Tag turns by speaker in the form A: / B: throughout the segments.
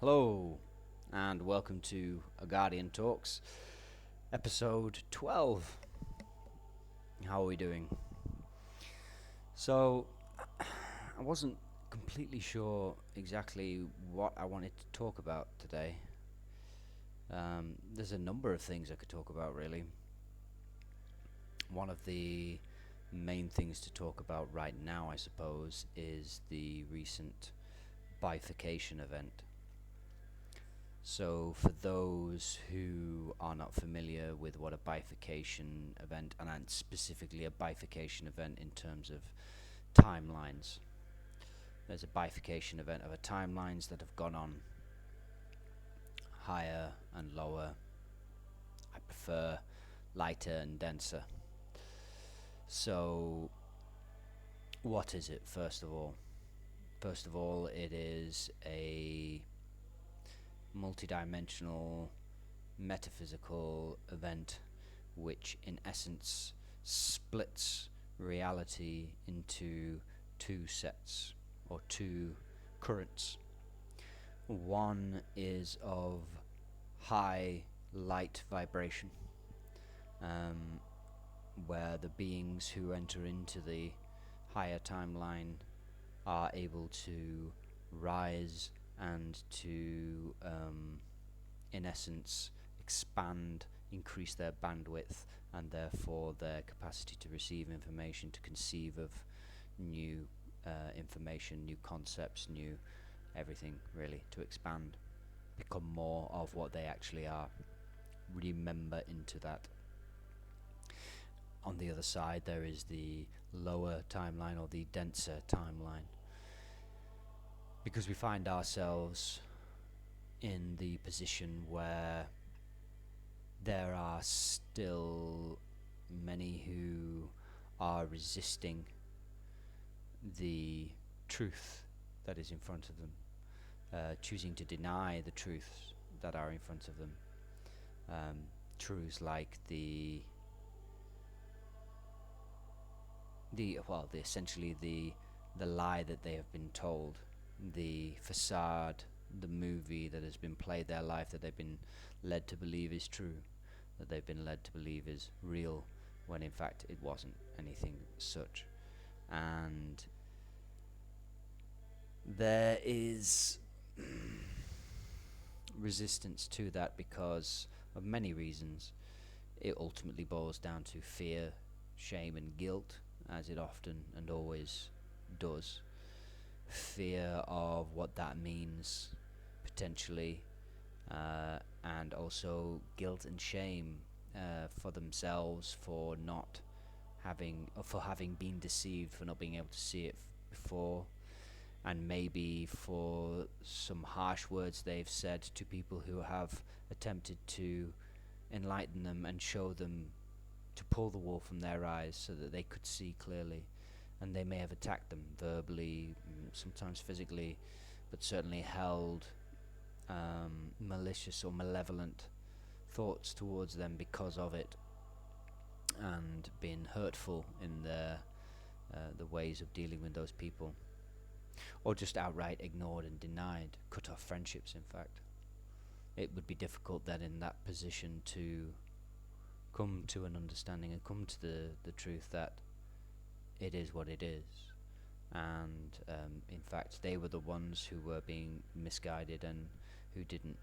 A: Hello, and welcome to A Guardian Talks, episode 12. How are we doing? So, I wasn't completely sure exactly what I wanted to talk about today. There's a number of things I could talk about, really. One of the main things to talk about right now, I suppose, is the recent Bifurcation event. So, for those who are not familiar with what a bifurcation event, and specifically a bifurcation event in terms of timelines, there's a bifurcation event of a timelines that have gone on higher and lower. I prefer lighter and denser. So, what is it, first of all? First of all, it is a multidimensional metaphysical event which in essence splits reality into two sets or two currents. One is of high light vibration, where the beings who enter into the higher timeline are able to rise and to, in essence, expand, increase their bandwidth, and therefore their capacity to receive information, to conceive of new information, new concepts, new everything, really, to expand, become more of what they actually are. Remember into that. On the other side, there is the lower timeline or the denser timeline, because we find ourselves in the position where there are still many who are resisting the truth that is in front of them, choosing to deny the truths that are in front of them. Truths like the essentially the lie that they have been told, the facade, the movie that has been played their life, that they've been led to believe is true, that they've been led to believe is real, when in fact it wasn't anything such. And there is resistance to that because of many reasons. It ultimately boils down to fear, shame and guilt, as it often and always does. Fear of what that means, potentially, and also guilt and shame for themselves for not having, or for having been deceived, for not being able to see it before, and maybe for some harsh words they've said to people who have attempted to enlighten them and show them, to pull the wool from their eyes so that they could see clearly. And they may have attacked them verbally, sometimes physically, but certainly held malicious or malevolent thoughts towards them because of it, and been hurtful in their the ways of dealing with those people, or just outright ignored and denied, cut off friendships. In fact, it would be difficult then in that position to come to an understanding and come to the truth that it is what it is. And in fact, they were the ones who were being misguided and who didn't,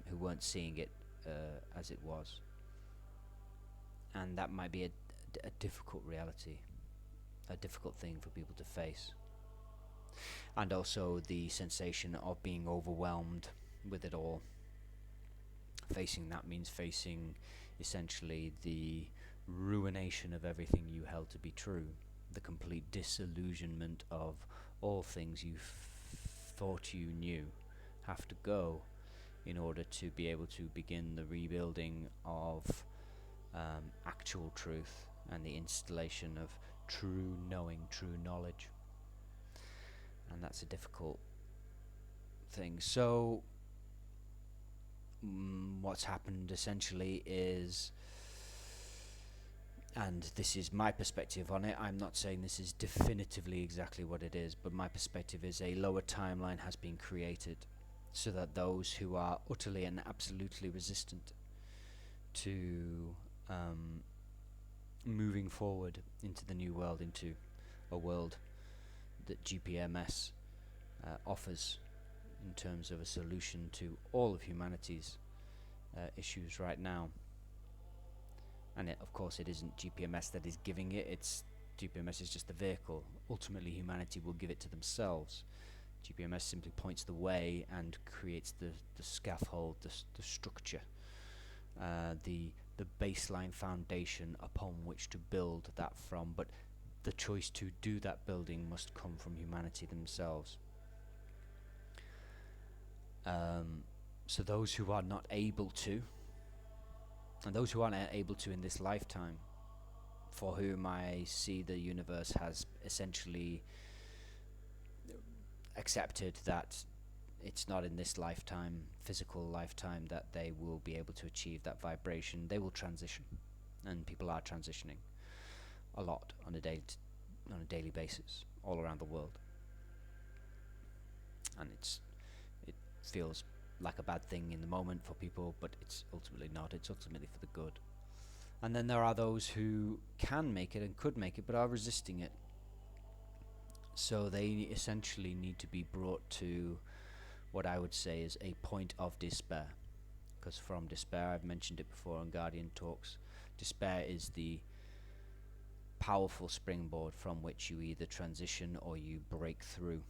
A: who weren't seeing it as it was. And that might be a difficult reality, a difficult thing for people to face. And also the sensation of being overwhelmed with it all. Facing that means facing essentially the ruination of everything you held to be true, the complete disillusionment of all things you thought you knew have to go in order to be able to begin the rebuilding of actual truth and the installation of true knowing, true knowledge. And that's a difficult thing. So what's happened essentially is, and this is my perspective on it, I'm not saying this is definitively exactly what it is, but my perspective is a lower timeline has been created. so that those who are utterly and absolutely resistant to moving forward into the new world, into a world that GPMS offers in terms of a solution to all of humanity's issues right now. And of course it isn't GPMS that is giving it, it's GPMS is just the vehicle. Ultimately humanity will give it to themselves. GPMS simply points the way and creates the scaffold, the structure, the baseline foundation upon which to build that from, but the choice to do that building must come from humanity themselves. So those who are not able to, and those who aren't able to in this lifetime, for whom I see the universe has essentially accepted that it's not in this lifetime, physical lifetime, that they will be able to achieve that vibration, they will transition. And people are transitioning a lot on a daily basis all around the world. And it feels like a bad thing in the moment for people, but it's ultimately not. It's ultimately for the good. And then there are those who can make it and could make it, but are resisting it. So they essentially need to be brought to what I would say is a point of despair. Because from despair, I've mentioned it before on Guardian Talks, despair is the powerful springboard from which you either transition or you break through.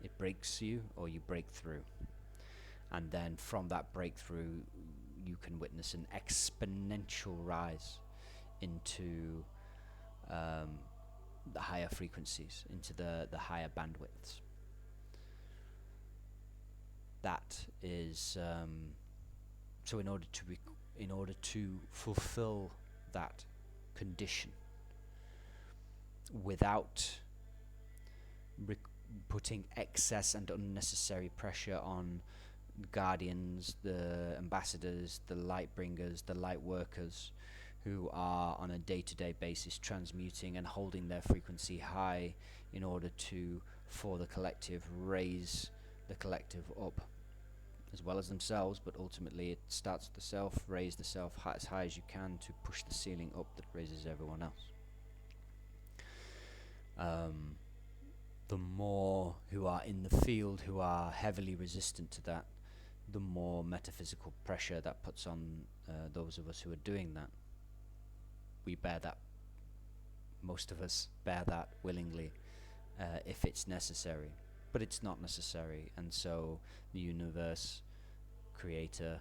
A: It breaks you or you break through. And then from that breakthrough, you can witness an exponential rise into the higher frequencies, into the higher bandwidths. That is so in order to fulfill that condition without putting excess and unnecessary pressure on guardians, the ambassadors, the light bringers, the light workers, who are on a day-to-day basis transmuting and holding their frequency high in order to, for the collective, raise the collective up as well as themselves, but ultimately it starts with the self. Raise the self as high as you can to push the ceiling up that raises everyone else. The more who are in the field who are heavily resistant to that, the more metaphysical pressure that puts on those of us who are doing that. We bear that, most of us bear that willingly if it's necessary, but it's not necessary, and so the universe creator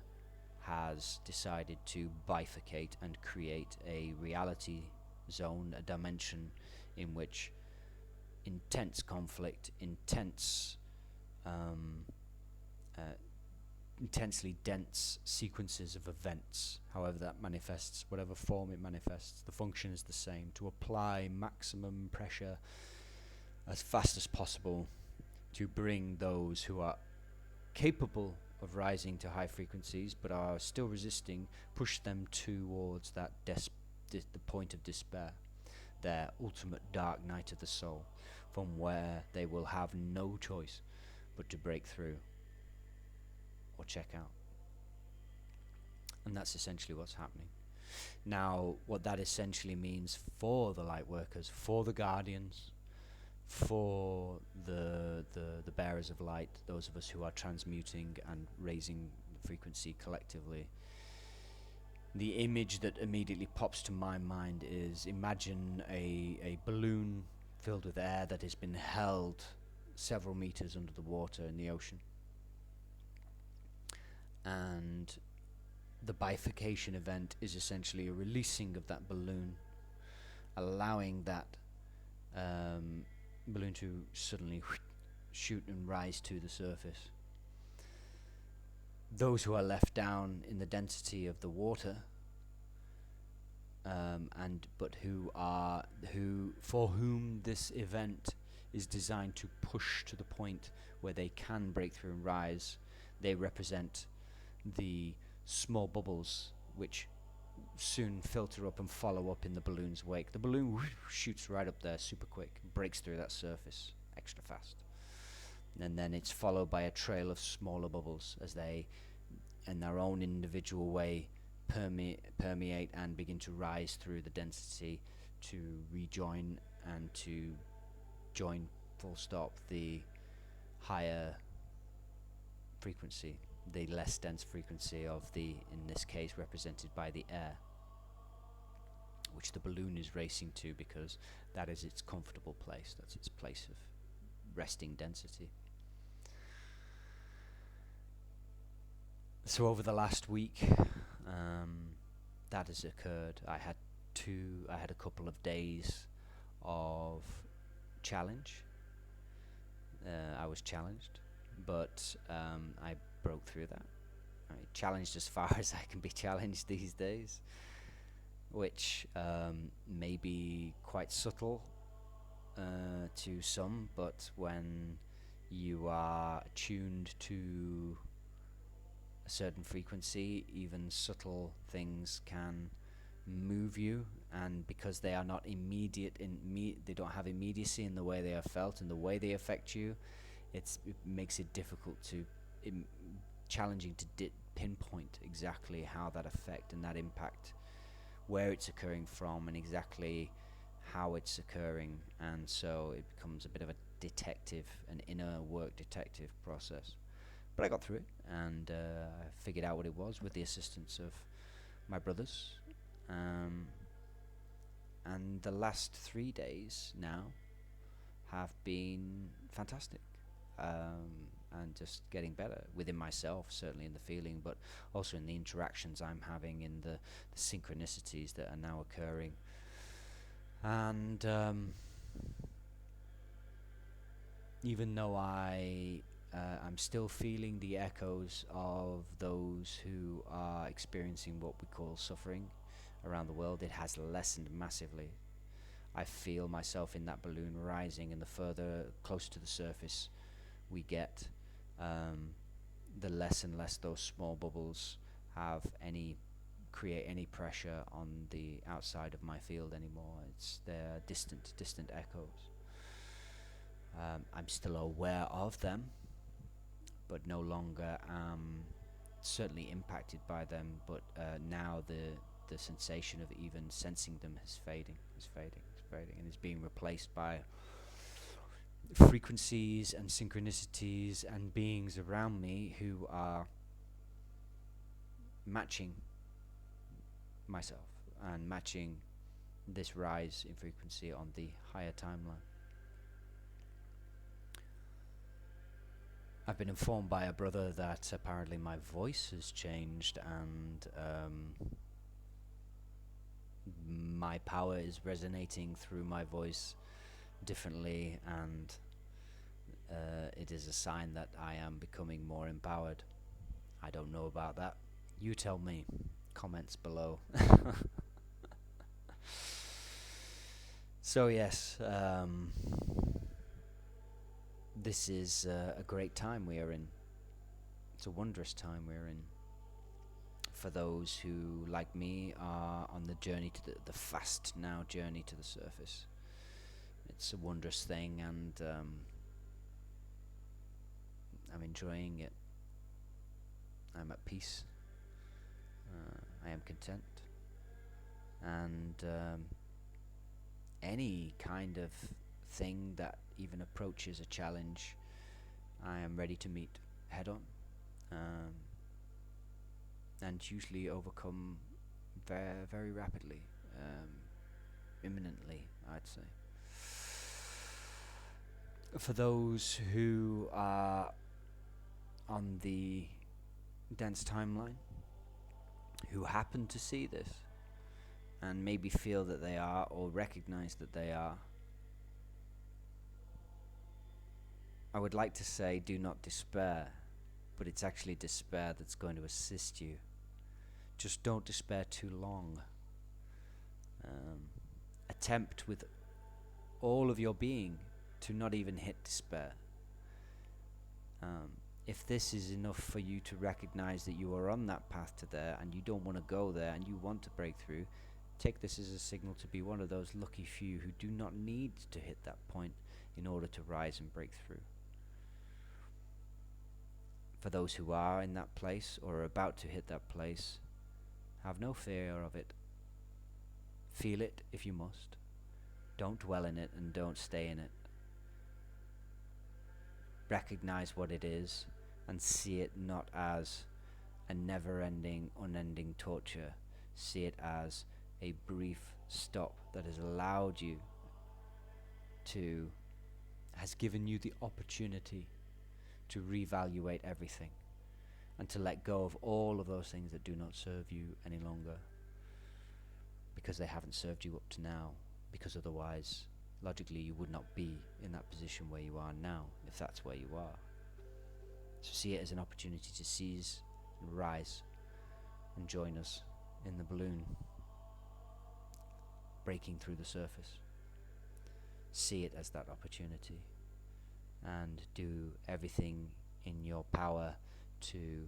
A: has decided to bifurcate and create a reality zone, a dimension in which intense conflict, intensely dense sequences of events, however that manifests, whatever form it manifests, the function is the same: to apply maximum pressure as fast as possible to bring those who are capable of rising to high frequencies but are still resisting, push them towards that the point of despair, their ultimate dark night of the soul, from where they will have no choice but to break through or check out. And that's essentially what's happening. Now, what that essentially means for the light workers, for the guardians, for the bearers of light, those of us who are transmuting and raising the frequency collectively, the image that immediately pops to my mind is, imagine a balloon filled with air that has been held several meters under the water in the ocean. And the bifurcation event is essentially a releasing of that balloon, allowing that balloon to suddenly shoot and rise to the surface. Those who are left down in the density of the water, for whom this event is designed to push to the point where they can break through and rise, they represent the small bubbles which soon filter up and follow up in the balloon's wake. The balloon shoots right up there super quick, breaks through that surface extra fast. and then it's followed by a trail of smaller bubbles as they, in their own individual way, permeate and begin to rise through the density to rejoin and to join full stop the higher frequency, the less dense frequency of the, in this case represented by the air, which the balloon is racing to because that is its comfortable place, that's its place of resting density. So over the last week, that has occurred. I had a couple of days of challenge. I was challenged, but I broke through that. Challenged as far as I can be challenged these days, which may be quite subtle to some, but when you are attuned to a certain frequency, even subtle things can move you, and because they are not immediate they don't have immediacy in the way they are felt and the way they affect you, it makes it difficult to challenging to pinpoint exactly how that effect and that impact, where it's occurring from and exactly how it's occurring, and so it becomes a bit of a an inner work detective process. But I got through it, and I figured out what it was with the assistance of my brothers. And the last 3 days now have been fantastic, and just getting better within myself, certainly in the feeling, but also in the interactions I'm having, in the synchronicities that are now occurring. And even though I'm still feeling the echoes of those who are experiencing what we call suffering around the world, it has lessened massively. I feel myself in that balloon rising, and the further closer to the surface we get, the less and less those small bubbles create any pressure on the outside of my field anymore. They're distant echoes. I'm still aware of them, but no longer certainly impacted by them, but now the sensation of even sensing them is fading, and is being replaced by frequencies and synchronicities and beings around me who are matching myself and matching this rise in frequency on the higher timeline. I've been informed by a brother that apparently my voice has changed, and my power is resonating through my voice differently, and it is a sign that I am becoming more empowered. I don't know about that. You tell me. Comments below. So yes, this is a great time we are in. It's a wondrous time we're in. For those who, like me, are on the journey to the fast now journey to the surface. It's a wondrous thing, and I'm enjoying it. I'm at peace. I am content. And any kind of thing that even approaches a challenge, I am ready to meet head on, and usually overcome very, very rapidly, imminently, I'd say. For those who are on the dense timeline, who happen to see this and maybe feel that they are, or recognize that they are, I would like to say do not despair, but it's actually despair that's going to assist you. Just don't despair too long. Attempt with all of your being to not even hit despair. If this is enough for you to recognize that you are on that path to there and you don't want to go there and you want to break through, take this as a signal to be one of those lucky few who do not need to hit that point in order to rise and break through. For those who are in that place or are about to hit that place, have no fear of it. Feel it if you must. Don't dwell in it and don't stay in it. Recognize what it is and see it not as a never-ending, unending torture. See it as a brief stop that has allowed you to, has given you the opportunity to reevaluate everything and to let go of all of those things that do not serve you any longer, because they haven't served you up to now, because otherwise logically you would not be in that position where you are now, if that's where you are. So see it as an opportunity to seize and rise and join us in the balloon breaking through the surface. See it as that opportunity and do everything in your power to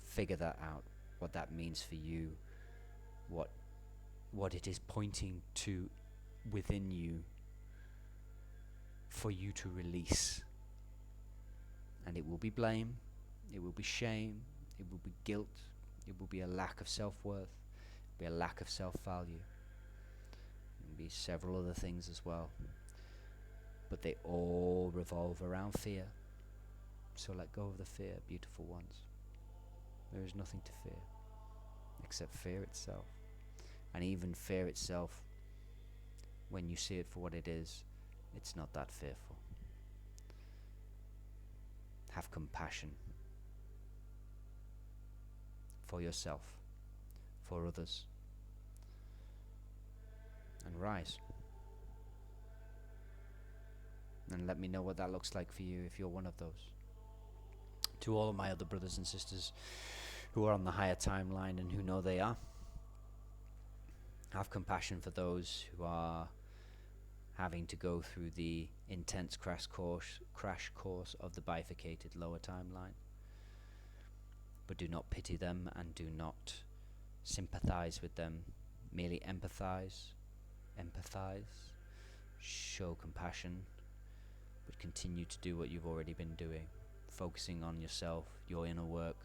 A: figure that out, what that means for you, what it is pointing to within you for you to release. And it will be blame, it will be shame, it will be guilt, it will be a lack of self-worth, it will be a lack of self-value. It will be several other things as well. But they all revolve around fear. So let go of the fear, beautiful ones. There is nothing to fear except fear itself. And even fear itself, when you see it for what it is, it's not that fearful. Have compassion for yourself, for others, and rise. And let me know what that looks like for you if you're one of those. To all of my other brothers and sisters who are on the higher timeline and who know they are, have compassion for those who are having to go through the intense crash course of the bifurcated lower timeline. But do not pity them and do not sympathize with them. Merely empathize, show compassion, but continue to do what you've already been doing, focusing on yourself, your inner work,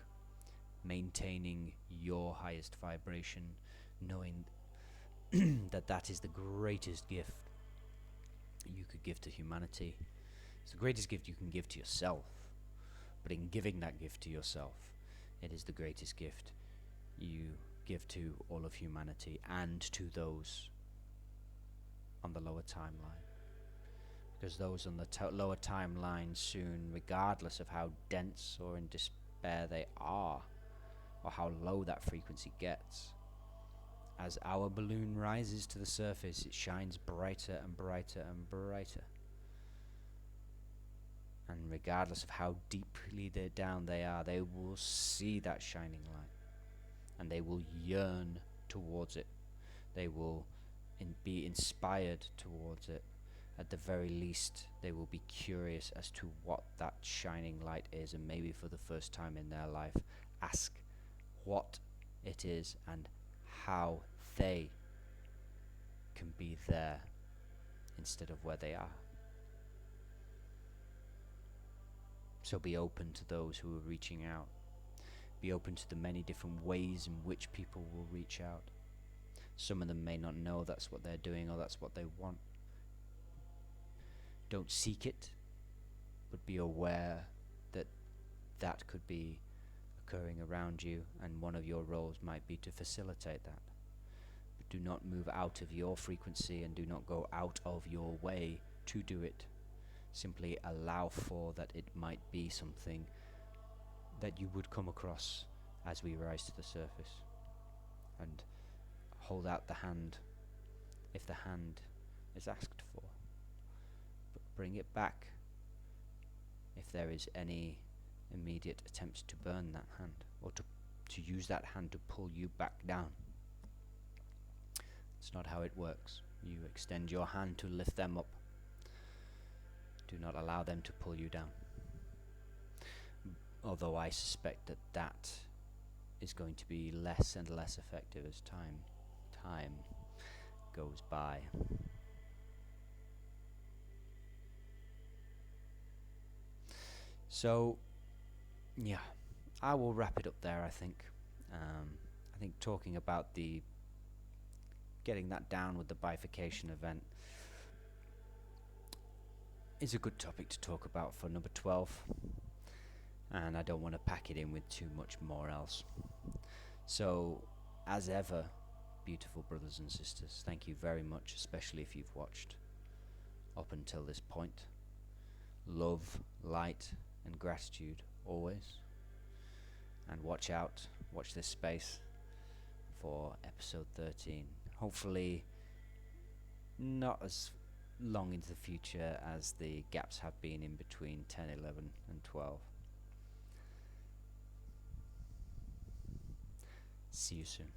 A: maintaining your highest vibration, knowing that that is the greatest gift you could give to humanity. It's the greatest gift you can give to yourself, but in giving that gift to yourself, it is the greatest gift you give to all of humanity and to those on the lower timeline. Because those on the lower timeline soon, regardless of how dense or in despair they are, or how low that frequency gets, as our balloon rises to the surface, it shines brighter and brighter and brighter. And regardless of how deeply down they are, they will see that shining light. And they will yearn towards it. They will be inspired towards it. At the very least, they will be curious as to what that shining light is, and maybe for the first time in their life, ask what it is and how they can be there instead of where they are. So be open to those who are reaching out. Be open to the many different ways in which people will reach out. Some of them may not know that's what they're doing or that's what they want. Don't seek it, but be aware that that could be occurring around you, and one of your roles might be to facilitate that. But do not move out of your frequency and do not go out of your way to do it. Simply allow for that it might be something that you would come across as we rise to the surface, and hold out the hand if the hand is asked for, but bring it back if there is any immediate attempts to burn that hand or to use that hand to pull you back down. It's not how it works. You extend your hand to lift them up. Do not allow them to pull you down. Although I suspect that that is going to be less and less effective as time goes by. So Yeah, I will wrap it up there. I think talking about the getting that down with the bifurcation event is a good topic to talk about for number 12, and I don't want to pack it in with too much more else. So, as ever, beautiful brothers and sisters, thank you very much, especially if you've watched up until this point. Love, light, and gratitude always. And watch out, watch this space for episode 13. Hopefully, not as long into the future as the gaps have been in between 10, 11, and 12. See you soon.